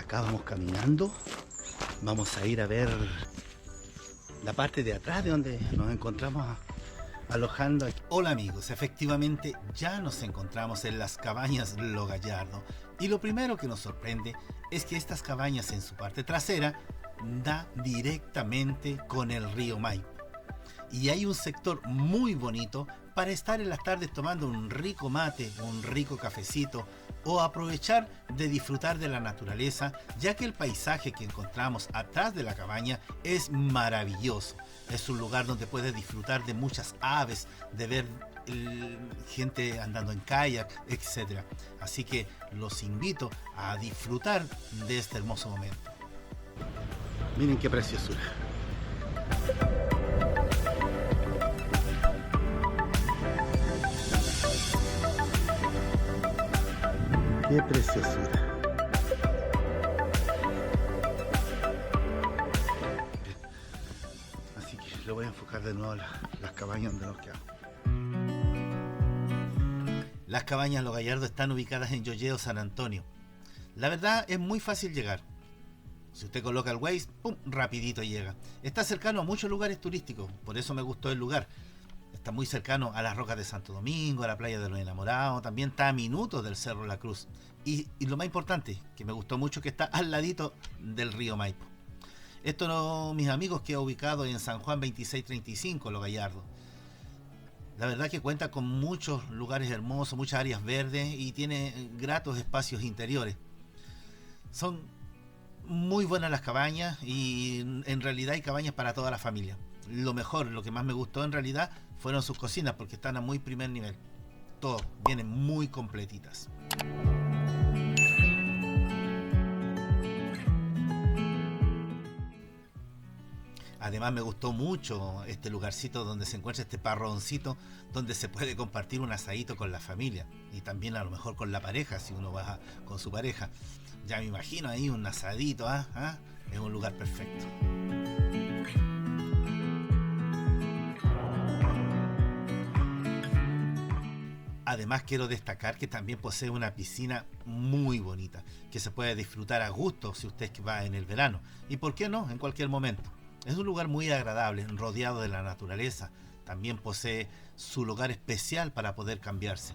acá vamos caminando. Vamos a ir a ver la parte de atrás de donde nos encontramos alojando aquí. Hola amigos, efectivamente ya nos encontramos en las cabañas Lo Gallardo. Y lo primero que nos sorprende es que estas cabañas en su parte trasera da directamente con el río Maipo. Y hay un sector muy bonito para estar en las tardes tomando un rico mate, un rico cafecito o aprovechar de disfrutar de la naturaleza, ya que el paisaje que encontramos atrás de la cabaña es maravilloso. Es un lugar donde puedes disfrutar de muchas aves, de ver gente andando en kayak, etc. Así que los invito a disfrutar de este hermoso momento. Miren qué preciosura. Qué preciosura. Así que lo voy a enfocar de nuevo las cabañas donde nos quedamos. Las cabañas Lo Gallardo están ubicadas en Yoyeo, San Antonio. La verdad es muy fácil llegar. Si usted coloca el Waze, ¡pum!, rapidito llega. Está cercano a muchos lugares turísticos, por eso me gustó el lugar. Está muy cercano a las rocas de Santo Domingo, a la playa de los Enamorados, también está a minutos del Cerro La Cruz. Y lo más importante, que me gustó mucho, que está al ladito del río Maipo. Esto, mis amigos, queda ubicado en San Juan 2635, Lo Gallardo. La verdad que cuenta con muchos lugares hermosos, muchas áreas verdes y tiene gratos espacios interiores. Son muy buenas las cabañas y en realidad hay cabañas para toda la familia. Lo mejor, lo que más me gustó en realidad fueron sus cocinas, porque están a muy primer nivel. Todo, vienen muy completitas. Además me gustó mucho este lugarcito donde se encuentra este parroncito, donde se puede compartir un asadito con la familia y también a lo mejor con la pareja, si uno va con su pareja. Ya me imagino ahí un asadito, es un lugar perfecto. Además quiero destacar que también posee una piscina muy bonita, que se puede disfrutar a gusto si usted va en el verano, y por qué no, en cualquier momento. Es un lugar muy agradable, rodeado de la naturaleza. También posee su lugar especial para poder cambiarse.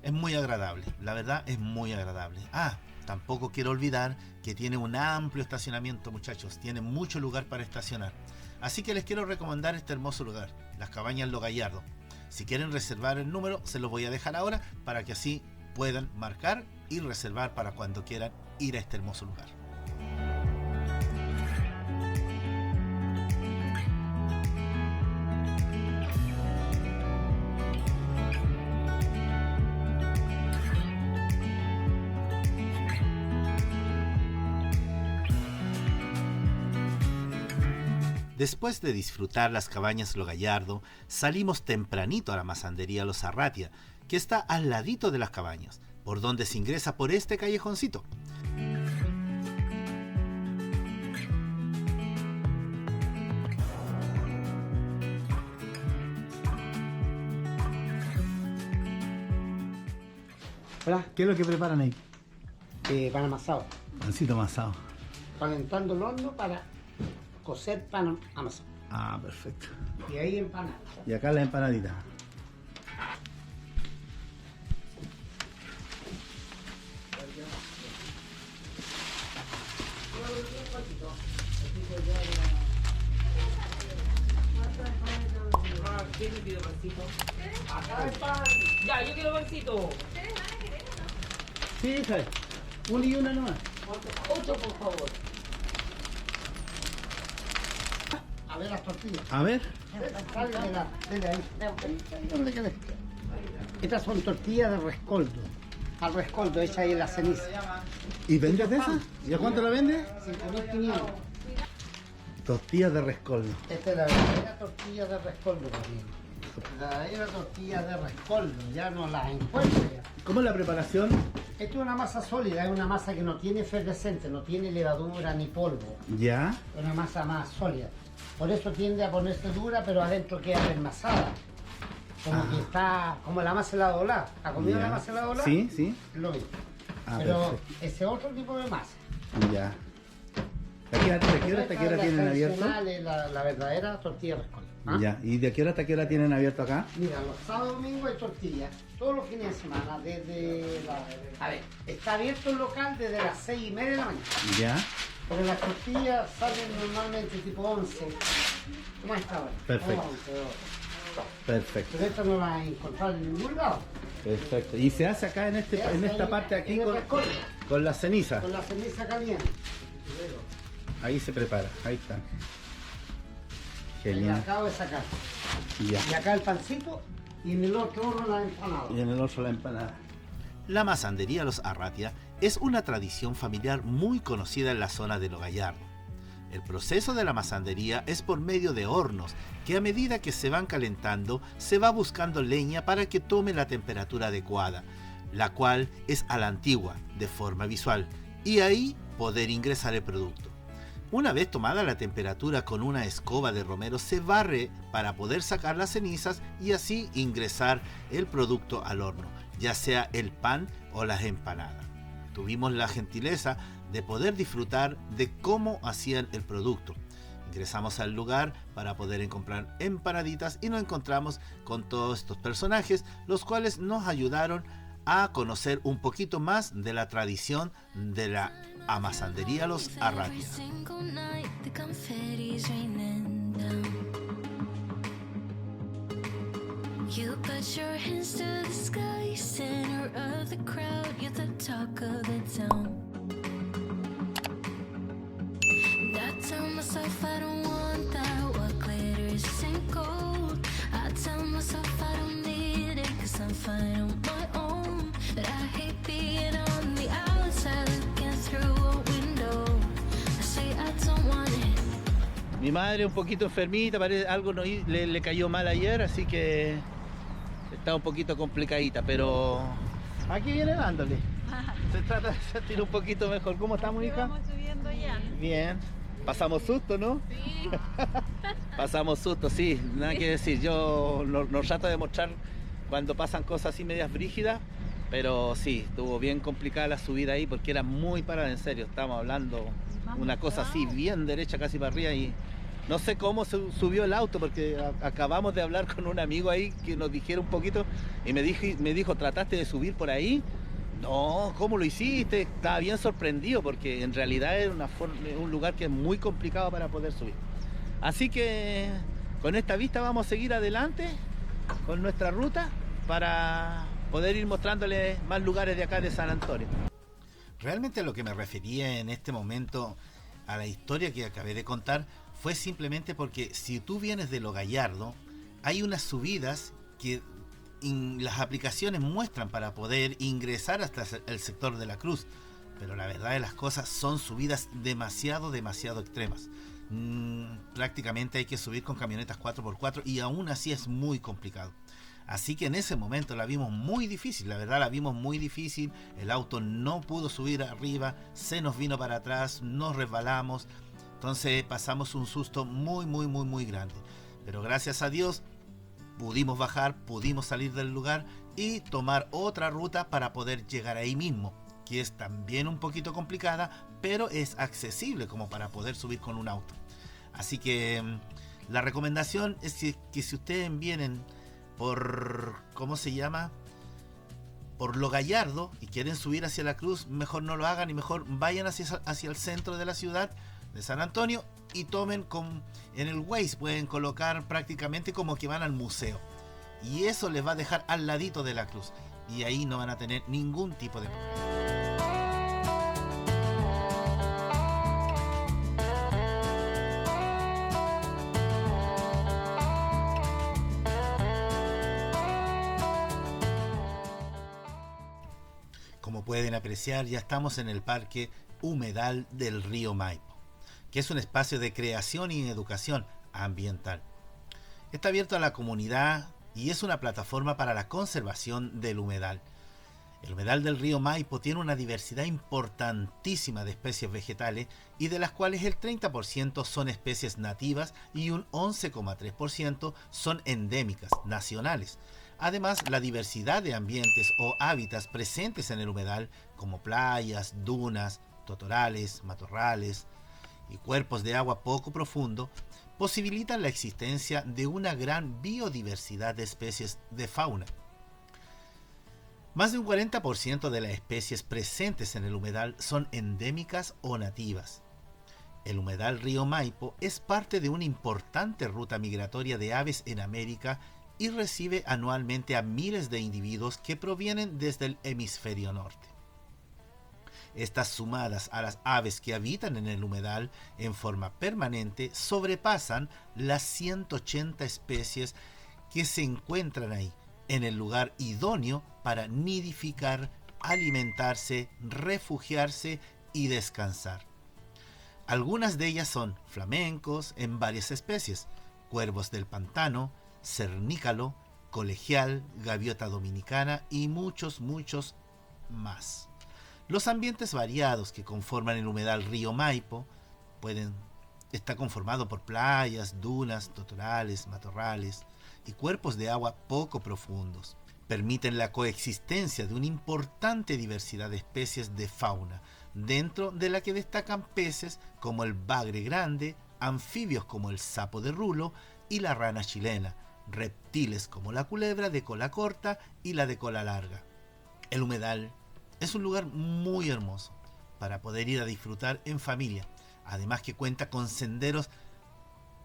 Es muy agradable, la verdad es muy agradable. Tampoco quiero olvidar que tiene un amplio estacionamiento, muchachos. Tiene mucho lugar para estacionar. Así que les quiero recomendar este hermoso lugar, las cabañas Lo Gallardo. Si quieren reservar el número, se los voy a dejar ahora para que así puedan marcar y reservar para cuando quieran ir a este hermoso lugar. Después de disfrutar las cabañas Lo Gallardo, salimos tempranito a la masandería Los Arratia, que está al ladito de las cabañas, por donde se ingresa por este callejoncito. Hola. ¿Qué es lo que preparan ahí? Pan amasado. Pancito amasado. Calentando el horno para cocer pan amasado. Perfecto. Y ahí empanada. Y acá la empanadita. ¿Quién me pide pancito? Acá el pan. Ya, yo quiero pancito. Sí, hija. Una y una nomás. 8, por favor. A ver las tortillas. A ver. Dele ahí. ¿Dónde quedé? Estas son tortillas de rescoldo. Al rescoldo, hecha ahí en la ceniza. ¿Y vendes de esas? ¿Y a cuánto la vendes? 5.500. Tortillas de rescoldo. Esta es la verdadera tortilla de rescoldo, también. La verdadera tortilla de rescoldo, ya no las encuentro ya. ¿Cómo es la preparación? Esto es una masa sólida, es una masa que no tiene efervescente, no tiene levadura ni polvo. Ya. Es una masa más sólida. Por eso tiende a ponerse dura, pero adentro queda enmasada. Como que está, como la masa de la doblada. ¿Ha comido Ya. la masa de la doblada? Sí, sí. Lo mismo. Ah, pero perfecto. ese otro tipo de masa. Ya. ¿De qué hora hasta qué hora tienen abierto? La verdadera tortilla de rescoldo. ¿Ah? Ya. ¿Y de qué hora hasta qué hora tienen abierto acá? Mira, los sábados y domingos hay tortillas, todos los fines de semana, A ver, está abierto el local desde las 6:30 de la mañana. Ya. Pero las tortillas salen normalmente tipo 11. ¿Cómo está ahora? Perfecto. 11, 12. Perfecto. Pero esto no lo vas a encontrar en ningún lado. Perfecto. Y se hace acá en esta parte aquí con la ceniza. Con la ceniza caliente. Ahí se prepara, ahí está. Y Genial. acabo de sacar. Ya. Y acá el pancito y en el otro horno la empanada. Y en el otro la empanada. La masandería Los Arratia es una tradición familiar muy conocida en la zona de Lo Gallardo. El proceso de la masandería es por medio de hornos que a medida que se van calentando se va buscando leña para que tome la temperatura adecuada, la cual es a la antigua, de forma visual, y ahí poder ingresar el producto. Una vez tomada la temperatura con una escoba de romero se barre para poder sacar las cenizas y así ingresar el producto al horno, ya sea el pan o las empanadas. Tuvimos la gentileza de poder disfrutar de cómo hacían el producto. Ingresamos al lugar para poder comprar empanaditas y nos encontramos con todos estos personajes, los cuales nos ayudaron a conocer un poquito más de la tradición de la amasandería Los Arratia. You put your hands to the sky, center of the crowd, you're the talk of the town. I tell myself I don't want that, what glitters isn't gold. I tell myself I don't need it, cause I'm fine on my own. But I hate being on the outside looking through a window. I say I don't want it. Mi madre un poquito enfermita, parece algo le cayó mal ayer, así que está un poquito complicadita, pero aquí viene dándole. Se trata de sentir un poquito mejor. ¿Cómo estamos, hija? Vamos subiendo ya. Bien. Pasamos susto, ¿no? Sí. Pasamos susto, sí. Nada que decir. Yo no trato de mostrar cuando pasan cosas así medias brígidas, pero sí, estuvo bien complicada la subida ahí porque era muy parada, en serio. Estábamos hablando una cosa así bien derecha, casi para arriba, y no sé cómo se subió el auto porque acabamos de hablar con un amigo ahí que nos dijera un poquito y me dijo, ¿trataste de subir por ahí? No, ¿cómo lo hiciste? Estaba bien sorprendido porque en realidad es un lugar que es muy complicado para poder subir. Así que con esta vista vamos a seguir adelante con nuestra ruta para poder ir mostrándole más lugares de acá de San Antonio. Realmente a lo que me refería en este momento a la historia que acabé de contar fue simplemente porque si tú vienes de Lo Gallardo, hay unas subidas que las aplicaciones muestran para poder ingresar hasta el sector de la Cruz, pero la verdad de las cosas son subidas demasiado extremas. Prácticamente hay que subir con camionetas 4x4 y aún así es muy complicado. Así que en ese momento la vimos muy difícil, la verdad la vimos muy difícil. El auto no pudo subir arriba, se nos vino para atrás, nos resbalamos. Entonces pasamos un susto muy grande. Pero gracias a Dios pudimos bajar, pudimos salir del lugar y tomar otra ruta para poder llegar ahí mismo, que es también un poquito complicada, pero es accesible como para poder subir con un auto. Así que la recomendación es que si ustedes vienen por, ¿cómo se llama?, por Lo Gallardo y quieren subir hacia la Cruz, mejor no lo hagan y mejor vayan hacia el centro de la ciudad de San Antonio y tomen en el Waze, pueden colocar prácticamente como que van al museo y eso les va a dejar al ladito de la Cruz y ahí no van a tener ningún tipo de problema. Como pueden apreciar, ya estamos en el Parque Humedal del Río Maipo, que es un espacio de creación y educación ambiental. Está abierto a la comunidad y es una plataforma para la conservación del humedal. El humedal del río Maipo tiene una diversidad importantísima de especies vegetales y de las cuales el 30% son especies nativas y un 11,3% son endémicas, nacionales. Además, la diversidad de ambientes o hábitats presentes en el humedal, como playas, dunas, totorales, matorrales y cuerpos de agua poco profundo posibilitan la existencia de una gran biodiversidad de especies de fauna. Más de un 40% de las especies presentes en el humedal son endémicas o nativas. El humedal Río Maipo es parte de una importante ruta migratoria de aves en América y recibe anualmente a miles de individuos que provienen desde el hemisferio norte. Estas, sumadas a las aves que habitan en el humedal en forma permanente, sobrepasan las 180 especies que se encuentran ahí, en el lugar idóneo para nidificar, alimentarse, refugiarse y descansar. Algunas de ellas son flamencos en varias especies, cuervos del pantano, cernícalo, colegial, gaviota dominicana y muchos más. Los ambientes variados que conforman el humedal Río Maipo está conformado por playas, dunas, totorales, matorrales y cuerpos de agua poco profundos. Permiten la coexistencia de una importante diversidad de especies de fauna, dentro de la que destacan peces como el bagre grande, anfibios como el sapo de rulo y la rana chilena, reptiles como la culebra de cola corta y la de cola larga. El humedal es un lugar muy hermoso para poder ir a disfrutar en familia, además que cuenta con senderos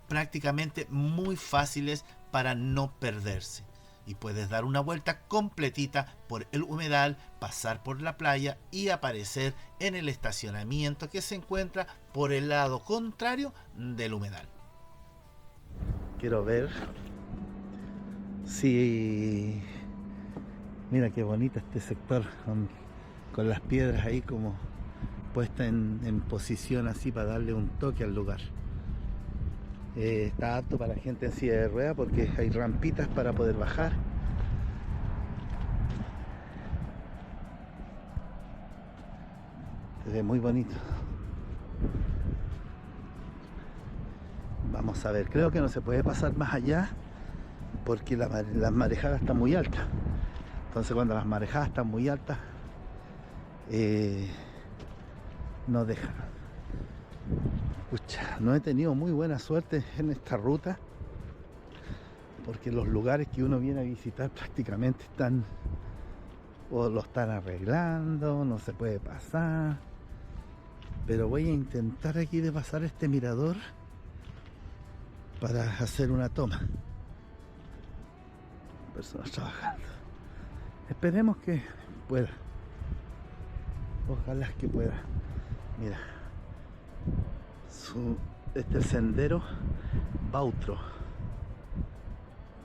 prácticamente muy fáciles para no perderse, y puedes dar una vuelta completita por el humedal, pasar por la playa y aparecer en el estacionamiento que se encuentra por el lado contrario del humedal. Quiero ver si... Mira qué bonito este sector con las piedras ahí como puestas en posición así para darle un toque al lugar. Está apto para gente en silla de ruedas porque hay rampitas para poder bajar. Se ve muy bonito. Vamos a ver, creo que no se puede pasar más allá porque las marejadas están muy altas. Entonces cuando las marejadas están muy altas no dejan. Pucha, no he tenido muy buena suerte en esta ruta porque los lugares que uno viene a visitar prácticamente están o lo están arreglando, no se puede pasar, pero voy a intentar aquí de pasar este mirador para hacer una toma. Personas trabajando, esperemos que pueda, ojalá que pueda. Mira, este sendero Bautro,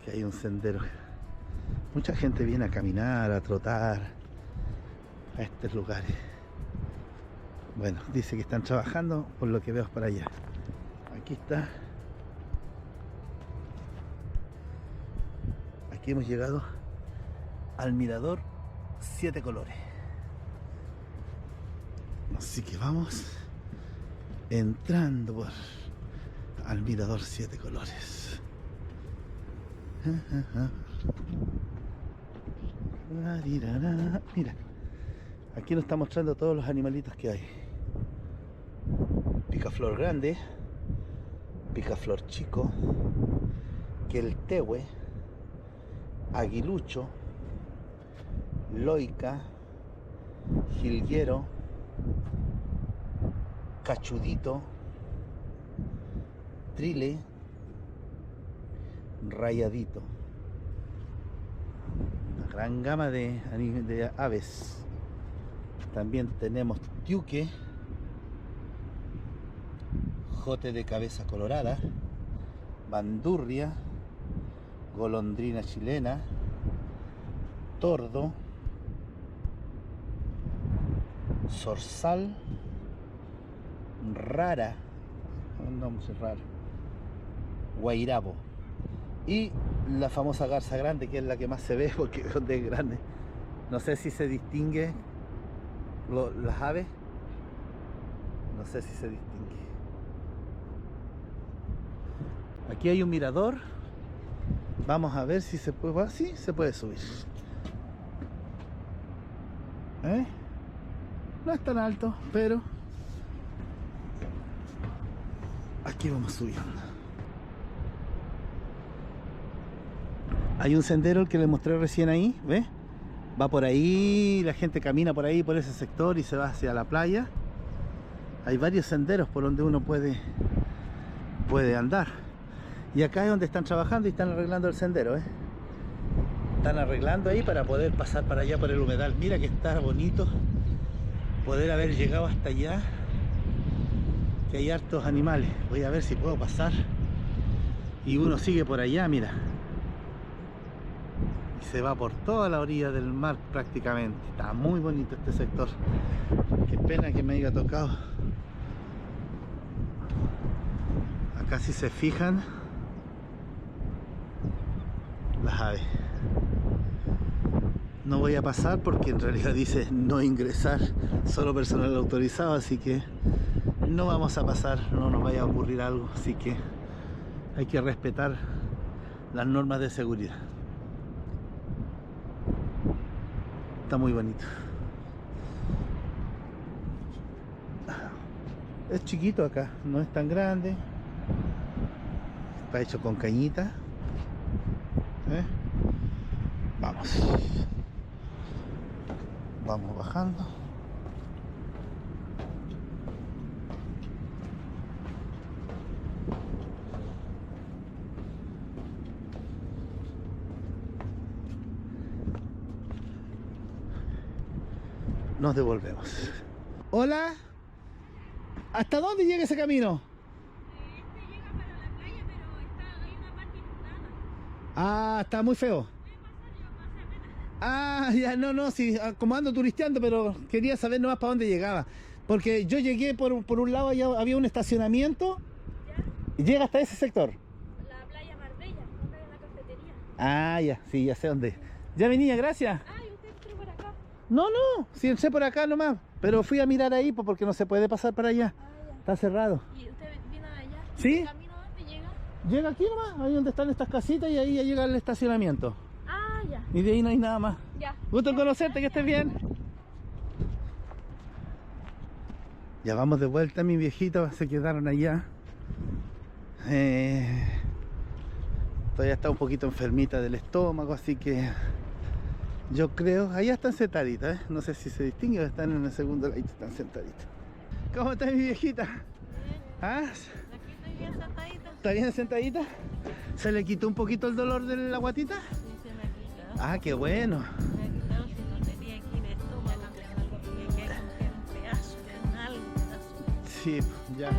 que hay un sendero, mucha gente viene a caminar, a trotar a estos lugares. Bueno, dice que están trabajando, por lo que veo para allá. Aquí está, aquí hemos llegado al mirador 7 colores, así que vamos entrando al mirador 7 colores. Mira, aquí nos está mostrando todos los animalitos que hay. Picaflor grande, picaflor chico, queltehue, aguilucho, loica, jilguero, cachudito, trile, rayadito. Una gran gama de aves. También tenemos tiuque, jote de cabeza colorada, bandurria, golondrina chilena, tordo, zorzal, rara, un nombre raro, guairabo, y la famosa garza grande, que es la que más se ve porque es grande. No sé si se distingue las aves, no sé si se distingue. Aquí hay un mirador, vamos a ver si se puede. Sí, se puede subir. No es tan alto, pero Aquí vamos subiendo. Hay un sendero el que les mostré recién ahí, ¿ves? Va por ahí, la gente camina por ahí, por ese sector y se va hacia la playa. Hay varios senderos por donde uno puede andar. Y acá es donde están trabajando y están arreglando el sendero, ¿eh? Están arreglando ahí para poder pasar para allá por el humedal. Mira que está bonito poder haber llegado hasta allá, que hay hartos animales. Voy a ver si puedo pasar. Y uno sigue por allá, mira. Y se va por toda la orilla del mar prácticamente. Está muy bonito este sector. Qué pena que me haya tocado. Acá si se fijan, las aves. No voy a pasar porque en realidad dice no ingresar, solo personal autorizado, así que no vamos a pasar, no nos vaya a ocurrir algo, así que hay que respetar las normas de seguridad. Está muy bonito. Es chiquito acá, no es tan grande. Está hecho con cañita. Vamos. Vamos bajando. Nos devolvemos. Hola. ¿Hasta dónde llega ese camino? Este llega para la playa, pero hay una parte inundada. Ah, está muy feo. Ah, ya no, sí, como ando turisteando, pero quería saber nomás para dónde llegaba. Porque yo llegué por un lado, ya había un estacionamiento. ¿Ya? Y llega hasta ese sector. La playa Marbella, donde hay una cafetería. Ah, ya, sí, ya sé dónde. Ya venía, gracias. Ah, ¿y usted entró por acá? No, sí, entré por acá nomás. Pero fui a mirar ahí porque no se puede pasar para allá. Ah, ya. Está cerrado. ¿Y usted vino de allá? Sí. ¿El camino dónde llega? Llega aquí nomás, ahí donde están estas casitas y ahí ya llega el estacionamiento. Ah, ya. Y de ahí no hay nada más. Ya. Gusto en conocerte, que estés bien. Ya vamos de vuelta, mis viejitos se quedaron allá. Todavía está un poquito enfermita del estómago, así que yo creo, allá están sentaditas, no sé si se distingue, están en el segundo, ahí están sentaditas. ¿Cómo está mi viejita? Bien. ¿Ah? Aquí estoy bien sentadita. ¿Está bien sentadita? ¿Se le quitó un poquito el dolor de la guatita? Sí, se me ha quitado. Ah, qué bueno. Se me ha quitado si no tenía aquí el estómago. Tenía que coger un pedazo de algo. Sí, ya.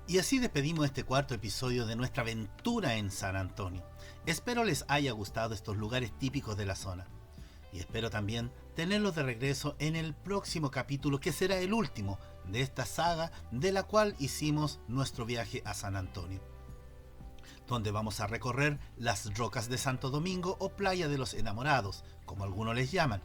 Y así despedimos este cuarto episodio de nuestra aventura en San Antonio. Espero les haya gustado estos lugares típicos de la zona. Y espero también tenerlos de regreso en el próximo capítulo, que será el último de esta saga de la cual hicimos nuestro viaje a San Antonio, donde vamos a recorrer las rocas de Santo Domingo o Playa de los Enamorados, como algunos les llaman,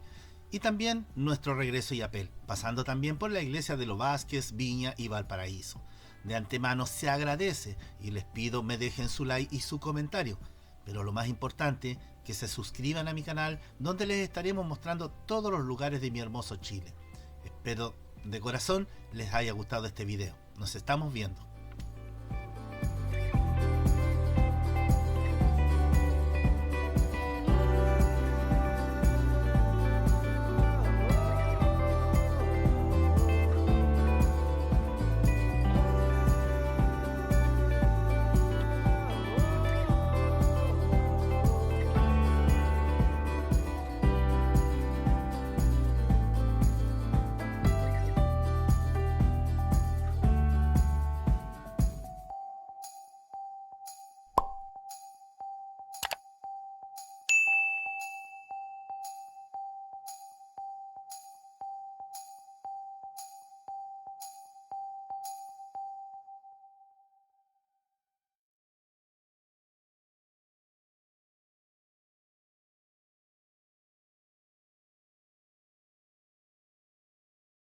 y también nuestro regreso a Yapel, pasando también por la iglesia de los Vázquez, Viña y Valparaíso. De antemano se agradece y les pido me dejen su like y su comentario, pero lo más importante, que se suscriban a mi canal, donde les estaremos mostrando todos los lugares de mi hermoso Chile. Espero de corazón les haya gustado este video. Nos estamos viendo.